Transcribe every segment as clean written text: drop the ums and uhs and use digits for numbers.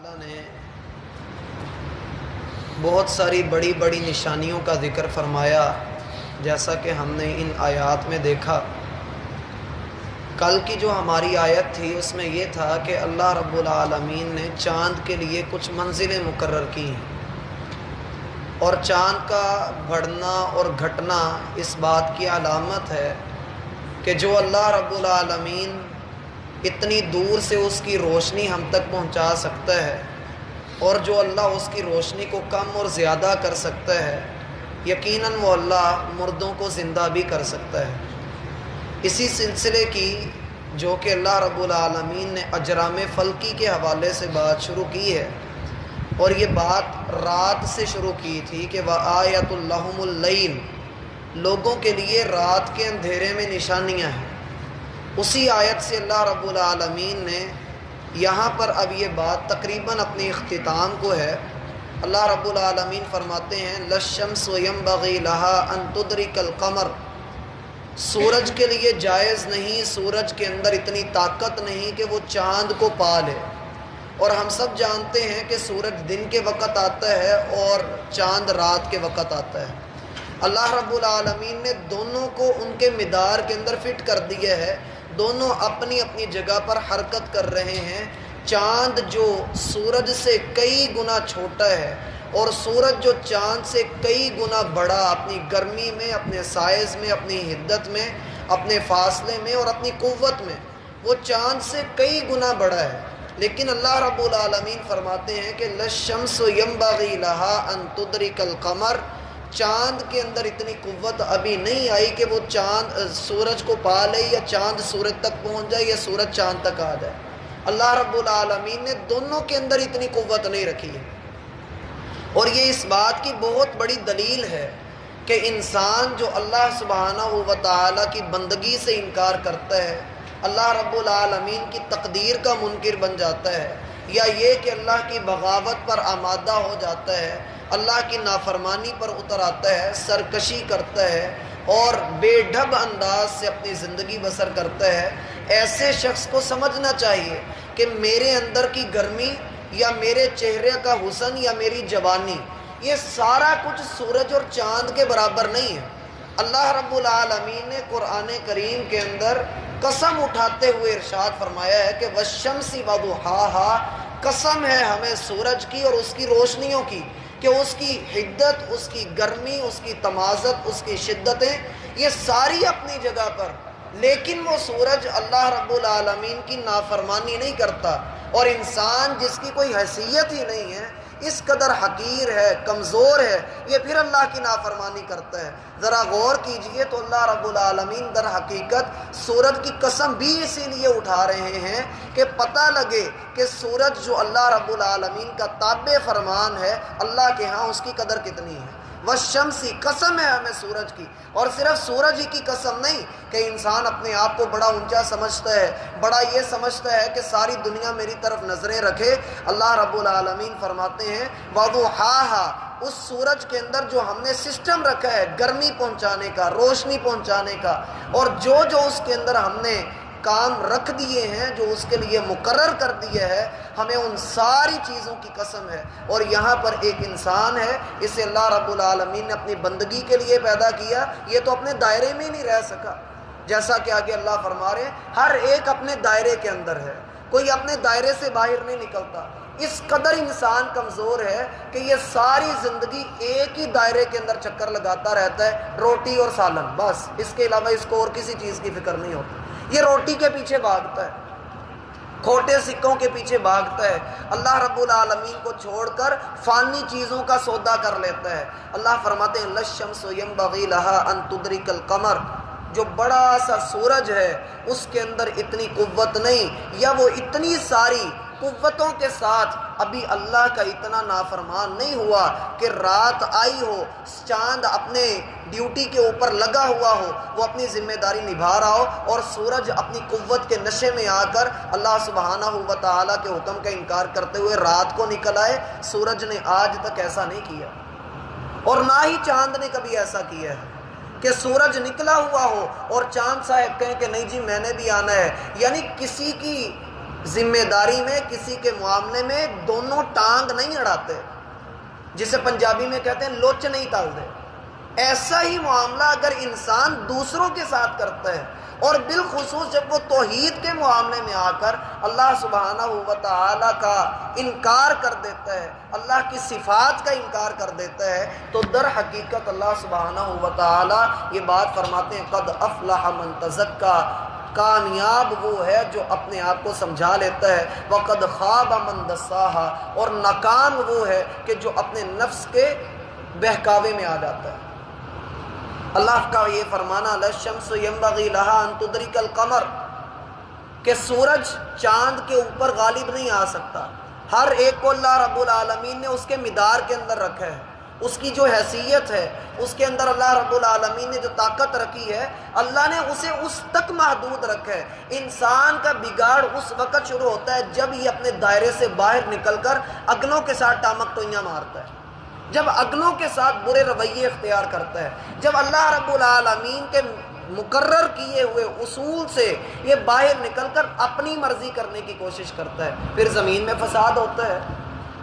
تعالیٰ نے بہت ساری بڑی بڑی نشانیوں کا ذکر فرمایا، جیسا کہ ہم نے ان آیات میں دیکھا۔ کل کی جو ہماری آیت تھی اس میں یہ تھا کہ اللہ رب العالمین نے چاند کے لیے کچھ منزلیں مقرر کی ہیں، اور چاند کا بڑھنا اور گھٹنا اس بات کی علامت ہے کہ جو اللہ رب العالمین اتنی دور سے اس کی روشنی ہم تک پہنچا سکتا ہے، اور جو اللہ اس کی روشنی کو کم اور زیادہ کر سکتا ہے، یقیناً وہ اللہ مردوں کو زندہ بھی کر سکتا ہے۔ اسی سلسلے کی جو کہ اللہ رب العالمین نے اجرام فلکی کے حوالے سے بات شروع کی ہے، اور یہ بات رات سے شروع کی تھی کہ وَآیَةٌ لَهُمُ اللَّیْلُ، لوگوں کے لیے رات کے اندھیرے میں نشانیاں ہیں۔ اسی آیت سے اللہ رب العالمین نے یہاں پر اب یہ بات تقریباً اپنے اختتام کو ہے۔ اللہ رب العالمین فرماتے ہیں لَلشَّمْسُ يَنبَغِي لَهَا أَن تُدْرِكَ الْقَمَرَ، سورج کے لیے جائز نہیں، سورج کے اندر اتنی طاقت نہیں کہ وہ چاند کو پا لے۔ اور ہم سب جانتے ہیں کہ سورج دن کے وقت آتا ہے اور چاند رات کے وقت آتا ہے۔ اللہ رب العالمین نے دونوں کو ان کے مدار کے اندر فٹ کر دیا ہے، دونوں اپنی اپنی جگہ پر حرکت کر رہے ہیں۔ چاند جو سورج سے کئی گنا چھوٹا ہے، اور سورج جو چاند سے کئی گنا بڑا اپنی گرمی میں، اپنے سائز میں، اپنی حدت میں، اپنے فاصلے میں اور اپنی قوت میں، وہ چاند سے کئی گنا بڑا ہے۔ لیکن اللہ رب العالمین فرماتے ہیں کہ لَلشَّمْسُ يَنبَغِي لَهَا أَن تُدْرِكَ الْقَمَرَ، چاند کے اندر اتنی قوت ابھی نہیں آئی کہ وہ چاند سورج کو پا لے، یا چاند سورج تک پہنچ جائے، یا سورج چاند تک آ جائے۔ اللہ رب العالمین نے دونوں کے اندر اتنی قوت نہیں رکھی ہے۔ اور یہ اس بات کی بہت بڑی دلیل ہے کہ انسان جو اللہ سبحانہ و تعالیٰ کی بندگی سے انکار کرتا ہے، اللہ رب العالمین کی تقدیر کا منکر بن جاتا ہے، یا یہ کہ اللہ کی بغاوت پر آمادہ ہو جاتا ہے، اللہ کی نافرمانی پر اتر آتا ہے، سرکشی کرتا ہے اور بے ڈھب انداز سے اپنی زندگی بسر کرتا ہے، ایسے شخص کو سمجھنا چاہیے کہ میرے اندر کی گرمی یا میرے چہرے کا حسن یا میری جوانی، یہ سارا کچھ سورج اور چاند کے برابر نہیں ہے۔ اللہ رب العالمین نے قرآن کریم کے اندر قسم اٹھاتے ہوئے ارشاد فرمایا ہے کہ وَالشَّمْسِ وَضُحَاهَا، قسم ہے ہمیں سورج کی اور اس کی روشنیوں کی، کہ اس کی حدت، اس کی گرمی، اس کی تمازت، اس کی شدتیں، یہ ساری اپنی جگہ پر، لیکن وہ سورج اللہ رب العالمین کی نافرمانی نہیں کرتا، اور انسان جس کی کوئی حیثیت ہی نہیں ہے، اس قدر حقیر ہے، کمزور ہے، یہ پھر اللہ کی نافرمانی کرتا ہے۔ ذرا غور کیجئے تو اللہ رب العالمین در حقیقت سورج کی قسم بھی اسی لیے اٹھا رہے ہیں کہ پتہ لگے کہ سورج جو اللہ رب العالمین کا تابع فرمان ہے، اللہ کے ہاں اس کی قدر کتنی ہے۔ والشمسی، قسم ہے ہمیں سورج کی، اور صرف سورج ہی کی قسم نہیں کہ انسان اپنے آپ کو بڑا اونچا سمجھتا ہے، بڑا یہ سمجھتا ہے کہ ساری دنیا میری طرف نظریں رکھے۔ اللہ رب العالمین فرماتے ہیں وَضُحَاهَا، اس سورج کے اندر جو ہم نے سسٹم رکھا ہے گرمی پہنچانے کا، روشنی پہنچانے کا، اور جو اس کے اندر ہم نے کام رکھ دیے ہیں، جو اس کے لیے مقرر کر دیا ہے، ہمیں ان ساری چیزوں کی قسم ہے۔ اور یہاں پر ایک انسان ہے، اسے اللہ رب العالمین نے اپنی بندگی کے لیے پیدا کیا، یہ تو اپنے دائرے میں ہی نہیں رہ سکا، جیسا کہ آگے اللہ فرما رہے ہیں ہر ایک اپنے دائرے کے اندر ہے، کوئی اپنے دائرے سے باہر نہیں نکلتا۔ اس قدر انسان کمزور ہے کہ یہ ساری زندگی ایک ہی دائرے کے اندر چکر لگاتا رہتا ہے، روٹی اور سالن، بس اس کے علاوہ اس کو اور کسی چیز کی فکر نہیں ہوتی۔ یہ روٹی کے پیچھے بھاگتا ہے، کھوٹے سکوں کے پیچھے بھاگتا ہے، اللہ رب العالمین کو چھوڑ کر فانی چیزوں کا سودا کر لیتا ہے۔ اللہ فرماتے ہیں لَلشَّمْسُ يَنبَغِي لَهَا أَن تُدْرِكَ الْقَمَرَ، جو بڑا سا سورج ہے اس کے اندر اتنی قوت نہیں، یا وہ اتنی ساری قوتوں کے ساتھ ابھی اللہ کا اتنا نافرمان نہیں ہوا کہ رات آئی ہو، چاند اپنے ڈیوٹی کے اوپر لگا ہوا ہو، وہ اپنی ذمہ داری نبھا رہا ہو، اور سورج اپنی قوت کے نشے میں آ کر اللہ سبحانہ و تعالیٰ کے حکم کا انکار کرتے ہوئے رات کو نکل آئے۔ سورج نے آج تک ایسا نہیں کیا، اور نہ ہی چاند نے کبھی ایسا کیا ہے کہ سورج نکلا ہوا ہو اور چاند صاحب کہیں کہ نہیں جی میں نے بھی آنا ہے۔ یعنی کسی کی ذمہ داری میں کسی کے معاملے میں دونوں ٹانگ نہیں اڑاتے، جسے پنجابی میں کہتے ہیں لوچ نہیں ٹالتے۔ ایسا ہی معاملہ اگر انسان دوسروں کے ساتھ کرتا ہے، اور بالخصوص جب وہ توحید کے معاملے میں آ کر اللہ سبحانہ و تعالیٰ کا انکار کر دیتا ہے، اللہ کی صفات کا انکار کر دیتا ہے، تو در حقیقت اللہ سبحانہ و تعالیٰ یہ بات فرماتے ہیں قد افلح من تزکا، کامیاب وہ ہے جو اپنے آپ کو سمجھا لیتا ہے، وقد خاب من دساہا، اور ناکام وہ ہے کہ جو اپنے نفس کے بہکاوے میں آ جاتا ہے۔ اللہ کا یہ فرمانا للشمس ينبغي لها ان تدرك القمر، کہ سورج چاند کے اوپر غالب نہیں آ سکتا، ہر ایک کو اللہ رب العالمین نے اس کے مدار کے اندر رکھا ہے، اس کی جو حیثیت ہے اس کے اندر اللہ رب العالمین نے جو طاقت رکھی ہے اللہ نے اسے اس تک محدود رکھا ہے۔ انسان کا بگاڑ اس وقت شروع ہوتا ہے جب یہ اپنے دائرے سے باہر نکل کر اگلوں کے ساتھ ٹامک ٹوئیاں مارتا ہے، جب اگلوں کے ساتھ برے رویے اختیار کرتا ہے، جب اللہ رب العالمین کے مقرر کیے ہوئے اصول سے یہ باہر نکل کر اپنی مرضی کرنے کی کوشش کرتا ہے، پھر زمین میں فساد ہوتا ہے۔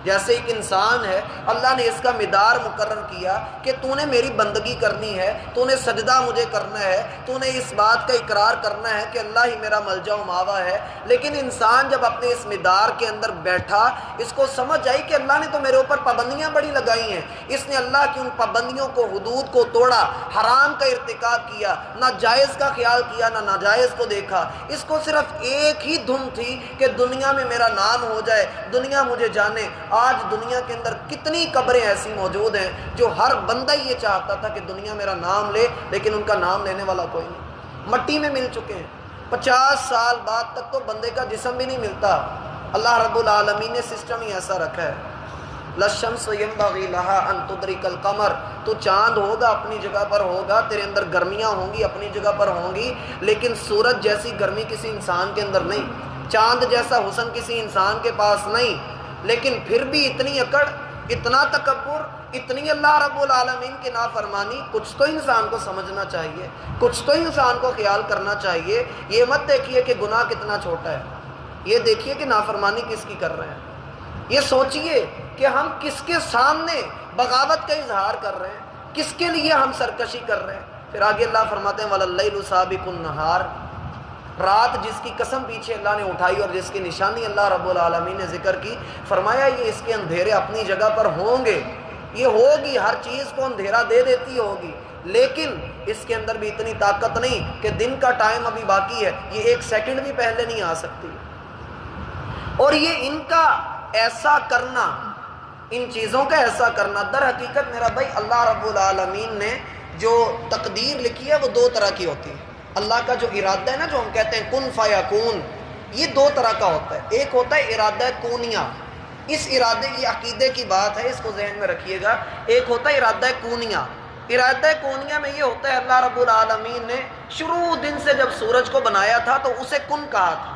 جیسے ایک انسان ہے، اللہ نے اس کا مدار مقرر کیا کہ تو نے میری بندگی کرنی ہے، تو نے سجدہ مجھے کرنا ہے، تو نے اس بات کا اقرار کرنا ہے کہ اللہ ہی میرا ملجا و ماوا ہے، لیکن انسان جب اپنے اس مدار کے اندر بیٹھا، اس کو سمجھ آئی کہ اللہ نے تو میرے اوپر پابندیاں بڑی لگائی ہیں، اس نے اللہ کی ان پابندیوں کو، حدود کو توڑا، حرام کا ارتکاب کیا، نہ جائز کا خیال کیا، نہ ناجائز کو دیکھا، اس کو صرف ایک ہی دھن تھی کہ دنیا میں میرا نام ہو جائے، دنیا مجھے جانے۔ آج دنیا کے اندر کتنی قبریں ایسی موجود ہیں جو ہر بندہ یہ چاہتا تھا کہ دنیا میرا نام لے، لیکن ان کا نام لینے والا کوئی نہیں، مٹی میں مل چکے ہیں۔ 50 سال بعد تک تو بندے کا جسم بھی نہیں ملتا۔ اللہ رب العالمین نے سسٹم ہی ایسا رکھا ہے۔ للشمس ينبغي لها ان تدرك القمر، تو چاند ہوگا اپنی جگہ پر ہوگا، تیرے اندر گرمیاں ہوں گی اپنی جگہ پر ہوں گی، لیکن سورج جیسی گرمی کسی انسان کے اندر نہیں، چاند جیسا حسن کسی انسان کے پاس نہیں، لیکن پھر بھی اتنی اکڑ، اتنا تکبر، اتنی اللہ رب العالمین کی نافرمانی۔ کچھ تو انسان کو سمجھنا چاہیے، کچھ تو انسان کو خیال کرنا چاہیے۔ یہ مت دیکھیے کہ گناہ کتنا چھوٹا ہے، یہ دیکھیے کہ نافرمانی کس کی کر رہے ہیں، یہ سوچئے کہ ہم کس کے سامنے بغاوت کا اظہار کر رہے ہیں، کس کے لیے ہم سرکشی کر رہے ہیں۔ پھر آگے اللہ فرماتے ہیں وَلَلَّيْلُ سَابِقُ النَّهَارِ، رات جس کی قسم پیچھے اللہ نے اٹھائی اور جس کی نشانی اللہ رب العالمین نے ذکر کی، فرمایا یہ اس کے اندھیرے اپنی جگہ پر ہوں گے، یہ ہوگی، ہر چیز کو اندھیرا دے دیتی ہوگی، لیکن اس کے اندر بھی اتنی طاقت نہیں کہ دن کا ٹائم ابھی باقی ہے، یہ 1 سیکنڈ بھی پہلے نہیں آ سکتی۔ اور یہ ان کا ایسا کرنا، ان چیزوں کا ایسا کرنا، در حقیقت میرا بھائی اللہ رب العالمین نے جو تقدیر لکھی ہے وہ 2 طرح کی ہوتی ہے۔ اللہ کا جو ارادہ ہے نا، جو ہم کہتے ہیں کن فیکون، یہ 2 طرح کا ہوتا ہے۔ ایک ہوتا ہے ارادہ کونیہ، اس ارادے کی عقیدے کی بات ہے، اس کو ذہن میں رکھیے گا۔ ایک ہوتا ہے ارادہ کونیہ۔ ارادہ کونیہ میں یہ ہوتا ہے اللہ رب العالمین نے شروع دن سے جب سورج کو بنایا تھا تو اسے کن کہا تھا،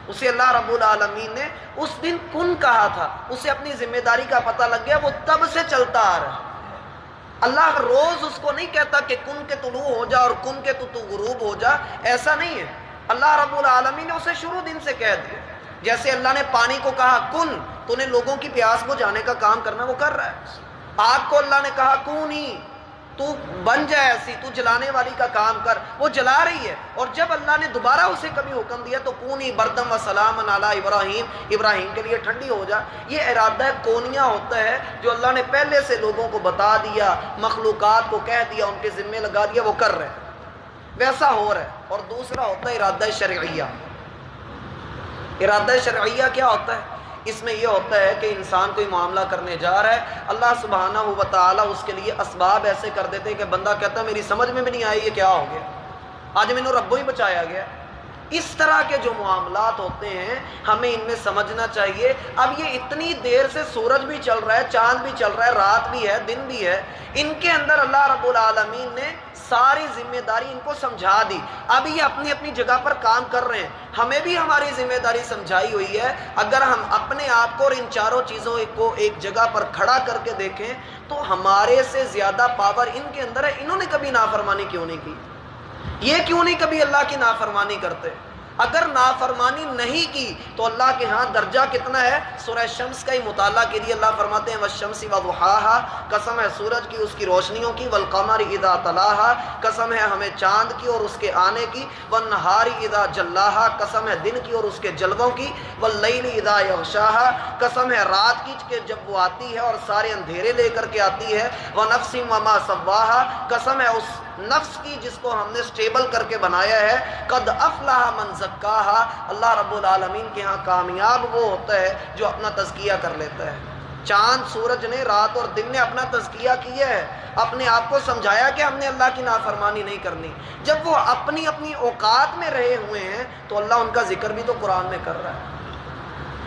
اسے اللہ رب العالمین نے اس دن کن کہا تھا، اسے اپنی ذمہ داری کا پتہ لگ گیا، وہ تب سے چلتا آ رہا ہے۔ اللہ روز اس کو نہیں کہتا کہ کن کے طلوع ہو جا اور کن کے تو غروب ہو جا، ایسا نہیں ہے۔ اللہ رب العالمین نے اسے شروع دن سے کہہ دیا۔ جیسے اللہ نے پانی کو کہا کن، تو نے لوگوں کی پیاس بجھانے کا کام کرنا وہ کر رہا ہے۔ آگ کو اللہ نے کہا کونی، تو بن جائے ایسی، تو جلانے والی کا کام کر، وہ جلا رہی ہے۔ اور جب اللہ نے دوبارہ اسے کبھی حکم دیا تو کونی بردم و سلام علی ابراہیم، ابراہیم کے لیے ٹھنڈی ہو جا۔ یہ ارادہ کونیہ ہوتا ہے جو اللہ نے پہلے سے لوگوں کو بتا دیا، مخلوقات کو کہہ دیا، ان کے ذمے لگا دیا، وہ کر رہے ہیں، ویسا ہو رہا ہے۔ اور دوسرا ہوتا ہے ارادہ شرعیہ۔ ارادہ شرعیہ کیا ہوتا ہے؟ اس میں یہ ہوتا ہے کہ انسان کوئی معاملہ کرنے جا رہا ہے، اللہ سبحانہ و تعالیٰ اس کے لیے اسباب ایسے کر دیتے کہ بندہ کہتا ہے میری سمجھ میں بھی نہیں آئی یہ کیا ہو گیا، آج میں نے ربو ہی بچایا گیا۔ اس طرح کے جو معاملات ہوتے ہیں ہمیں ان میں سمجھنا چاہیے۔ اب یہ اتنی دیر سے سورج بھی چل رہا ہے، چاند بھی چل رہا ہے، رات بھی ہے، دن بھی ہے، ان کے اندر اللہ رب العالمین نے ساری ذمہ داری ان کو سمجھا دی۔ اب یہ اپنی اپنی جگہ پر کام کر رہے ہیں، ہمیں بھی ہماری ذمہ داری سمجھائی ہوئی ہے۔ اگر ہم اپنے آپ کو اور ان چاروں چیزوں کو ایک جگہ پر کھڑا کر کے دیکھیں تو ہمارے سے زیادہ پاور ان کے اندر ہے۔ انہوں نے کبھی نافرمانی کیوں نہیں کی؟ یہ کیوں نہیں کبھی اللہ کی نافرمانی کرتے؟ اگر نافرمانی نہیں کی تو اللہ کے ہاں درجہ کتنا ہے؟ سورہ شمس کا ہی مطالعہ کیجیے، اللہ فرماتے ہیں والشمس وضحاہا، قسم ہے سورج کی اس کی روشنیوں کی، والقمر اذا تلاہا، قسم ہے ہمیں چاند کی اور اس کے آنے کی، والنہار اذا جلاہا، قسم ہے دن کی اور اس کے جلووں کی، واللیل اذا یغشاہا، قسم ہے رات کی کہ جب وہ آتی ہے اور سارے اندھیرے لے کر کے آتی ہے، ونفس وما سواہا، قسم ہے اس نفس کی جس کو ہم نے سٹیبل کر کے بنایا ہے، قد افلح من زکاہا، اللہ رب العالمین کے ہاں کامیاب وہ ہوتا ہے جو اپنا تزکیہ کر لیتا ہے۔ چاند سورج نے رات اور دن نے اپنا تزکیہ کیا ہے، اپنے آپ کو سمجھایا کہ ہم نے اللہ کی نافرمانی نہیں کرنی۔ جب وہ اپنی اپنی اوقات میں رہے ہوئے ہیں تو اللہ ان کا ذکر بھی تو قرآن میں کر رہا ہے۔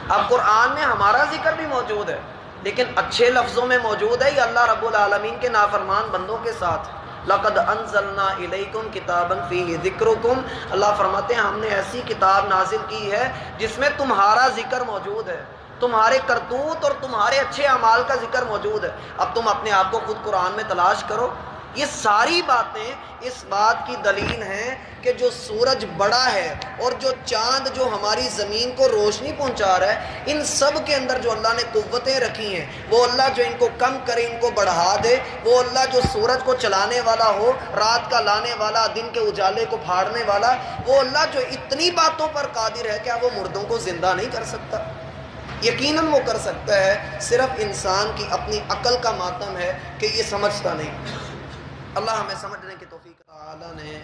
اب قرآن میں ہمارا ذکر بھی موجود ہے لیکن اچھے لفظوں میں موجود ہے، یہ اللہ رب العالمین کے نافرمان بندوں کے ساتھ۔ لقد انزلنا الیکم کتابا فیہ ذکرکم، اللہ فرماتے ہیں ہم نے ایسی کتاب نازل کی ہے جس میں تمہارا ذکر موجود ہے، تمہارے کرتوت اور تمہارے اچھے اعمال کا ذکر موجود ہے۔ اب تم اپنے آپ کو خود قرآن میں تلاش کرو۔ یہ ساری باتیں اس بات کی دلیل ہیں کہ جو سورج بڑا ہے اور جو چاند جو ہماری زمین کو روشنی پہنچا رہا ہے، ان سب کے اندر جو اللہ نے قوتیں رکھی ہیں، وہ اللہ جو ان کو کم کرے ان کو بڑھا دے، وہ اللہ جو سورج کو چلانے والا ہو، رات کا لانے والا، دن کے اجالے کو پھاڑنے والا، وہ اللہ جو اتنی باتوں پر قادر ہے، کیا وہ مردوں کو زندہ نہیں کر سکتا؟ یقیناً وہ کر سکتا ہے، صرف انسان کی اپنی عقل کا ماتم ہے کہ یہ سمجھتا نہیں۔ اللہ ہمیں سمجھنے کی توفیق۔ تعالیٰ نے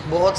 بہت